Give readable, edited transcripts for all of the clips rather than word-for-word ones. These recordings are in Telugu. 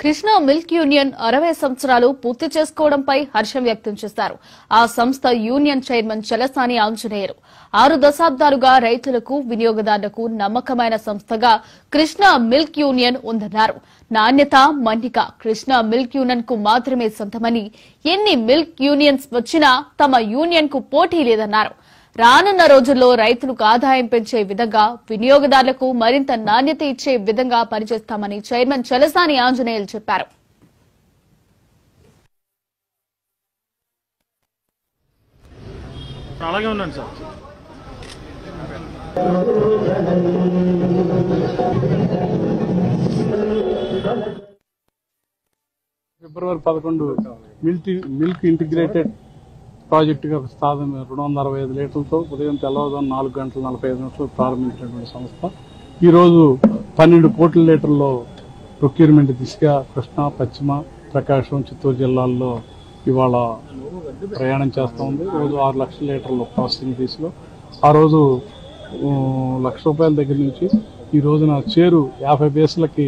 కృష్ణా మిల్క్ యూనియన్ 60 సంవత్సరాలు పూర్తి చేసుకోవడంపై హర్షం వ్యక్తం చేశారు. ఆ సంస్థ యూనియన్ చైర్మన్ చలసాని ఆంజనేయులు 6 దశాబ్దాలుగా రైతులకు, వినియోగదారులకు నమ్మకమైన సంస్థగా కృష్ణా మిల్క్ యూనియన్ ఉందన్నారు. నాణ్యత, మన్నిక కృష్ణా మిల్క్ యూనియన్ కు మాత్రమే సొంతమని, ఎన్ని మిల్క్ యూనియన్స్ వచ్చినా తమ యూనియన్ కు పోటీ లేదన్నారు. రానున్న రోజుల్లో రైతులకు ఆదాయం పెంచే విధంగా, వినియోగదారులకు మరింత నాణ్యత ఇచ్చే విధంగా పనిచేస్తామని చైర్మన్ చలసాని ఆంజనేయులు చెప్పారు. ఫిబ్రవరి 11 మిల్క్ ఇంటిగ్రేటెడ్ ప్రాజెక్టుగా సాధన 265 లీటర్లతో ఉదయం తెల్లవారుజామున 4 గంటల 45 నిమిషాలు ప్రారంభించినటువంటి సంస్థ ఈరోజు 12 కోట్ల లీటర్లో ప్రొక్యూర్మెంట్ దిశగా కృష్ణా, పశ్చిమ, ప్రకాశం, చిత్తూరు జిల్లాల్లో ఇవాళ ప్రయాణం చేస్తూ ఉంది. రోజు 6 లక్షల లీటర్లు ప్రాసెసింగ్ దిశలో. ఆ రోజు ₹1,00,000 దగ్గర నుంచి ఈ రోజున చేరు 50 పైసలకి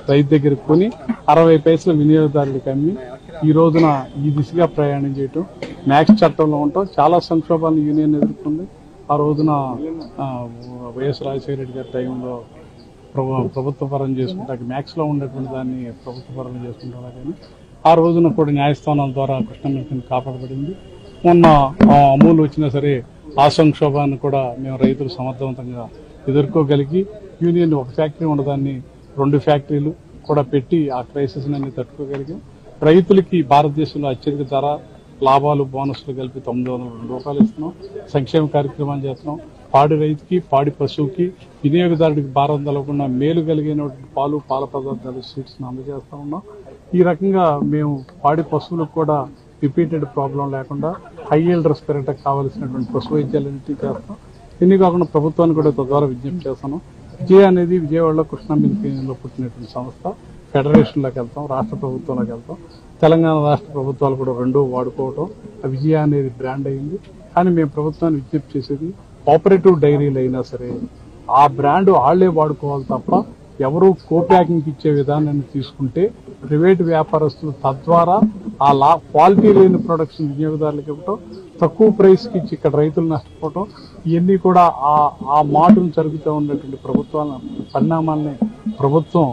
రైతు దగ్గర కొని 60 పైసల వినియోగదారులకు అమ్మి ఈ రోజున ఈ దిశగా ప్రయాణం చేయటం, మ్యాక్స్ చట్టంలో ఉంటాం. చాలా సంక్షోభాలను యూనియన్ ఎదుర్కొంది. ఆ రోజున వైఎస్ రాజశేఖర రెడ్డి గారి టైంలో ప్రభుత్వ పరం చేసుకుంటాక మ్యాక్స్ లో ఉన్నటువంటి దాన్ని ప్రభుత్వ పరం చేసుకుంటారా కానీ ఆ రోజున కూడా న్యాయస్థానాల ద్వారా కృష్ణా మిల్క్ కాపాడబడింది. మొన్న అమూల్ వచ్చినా సరే ఆ సంక్షోభాన్ని కూడా మేము రైతులు సమర్థవంతంగా ఎదుర్కోగలిగి యూనియన్ ఒక ఫ్యాక్టరీ ఉన్నదాన్ని 2 ఫ్యాక్టరీలు కూడా పెట్టి ఆ క్రైసిస్ అన్ని తట్టుకోగలిగాం. రైతులకి భారతదేశంలో అత్యధిక ధర, లాభాలు, బోనస్లు కలిపి ₹902 ఇస్తున్నాం. సంక్షేమ కార్యక్రమాలు చేస్తున్నాం. పాడి రైతుకి, పాడి పశువుకి, వినియోగదారుడికి భారం తలగకుండా మేలు కలిగినటువంటి పాలు, పాల పదార్థాలు, స్వీట్స్ అందజేస్తా ఉన్నాం. ఈ రకంగా మేము పాడి పశువులకు కూడా రిపీటెడ్ ప్రాబ్లం లేకుండా హై ఈల్డర్స్ పెరగడానికి కావాల్సినటువంటి పశు వైద్యాలన్నింటినీ చేస్తాం. ఎన్ని కాకుండా ప్రభుత్వాన్ని కూడా తద్వారా విజ్ఞప్తి చేస్తున్నాం. విజయ అనేది విజయవాడలో కృష్ణా మిల్క్ యూనియన్లో పుట్టినటువంటి సంస్థ. ఫెడరేషన్లోకి వెళ్తాం, రాష్ట్ర ప్రభుత్వంలోకి వెళ్తాం. తెలంగాణ రాష్ట్ర ప్రభుత్వాలు కూడా 2 వాడుకోవటం, విజయ అనేది బ్రాండ్ అయింది. కానీ మేము ప్రభుత్వాన్ని విజ్ఞప్తి చేసేది కోఆపరేటివ్ డైరీలు అయినా సరే ఆ బ్రాండ్ వాళ్లే వాడుకోవాలి తప్ప ఎవరు కో ప్యాకింగ్ ఇచ్చే విధానాన్ని తీసుకుంటే ప్రైవేటు వ్యాపారస్తులు తద్వారా ఆ క్వాలిటీ లేని ప్రొడక్ట్స్ వినియోగదారులకు ఇవ్వటం, తక్కువ ప్రైస్కి ఇచ్చి ఇక్కడ రైతులు నష్టపోవటం, ఇవన్నీ కూడా ఆ మాటను జరుగుతూ ఉన్నటువంటి ప్రభుత్వాల పరిణామాలని ప్రభుత్వం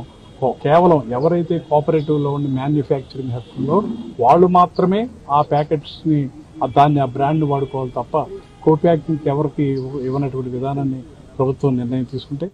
కేవలం ఎవరైతే కోఆపరేటివ్ లో ఉండి మ్యానుఫ్యాక్చరింగ్ హక్కుల్లో వాళ్ళు మాత్రమే ఆ ప్యాకెట్స్ ని దాన్ని ఆ బ్రాండ్ వాడుకోవాలి తప్ప కో ప్యాకింగ్ ఎవరికి ఇవ్వనటువంటి విధానాన్ని ప్రభుత్వం నిర్ణయం తీసుకుంటే